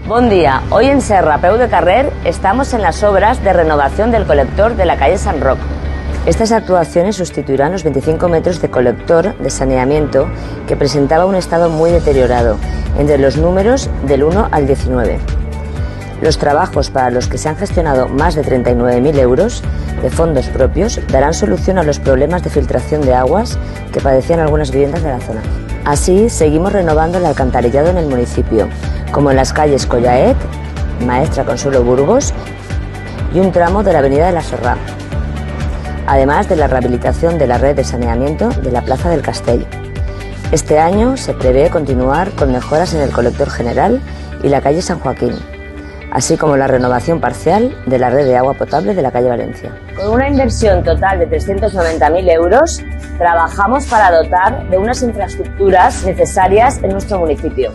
Bon dia. Hoy en Serra, Peu de Carrer, estamos en las obras de renovación del colector de la calle San Roc. Estas actuaciones sustituirán los 25 metros de colector de saneamiento que presentaba un estado muy deteriorado, entre los números del 1 al 19. Los trabajos, para los que se han gestionado más de 39.000 euros de fondos propios, darán solución a los problemas de filtración de aguas que padecían algunas viviendas de la zona. Así, seguimos renovando el alcantarillado en el municipio, como en las calles Collaet, Maestra Consuelo Burgos y un tramo de la avenida de la Serra, además de la rehabilitación de la red de saneamiento de la Plaza del Castell. Este año se prevé continuar con mejoras en el colector general y la calle San Joaquín, así como la renovación parcial de la red de agua potable de la calle Valencia. Con una inversión total de 390.000 euros, trabajamos para dotar de unas infraestructuras necesarias en nuestro municipio.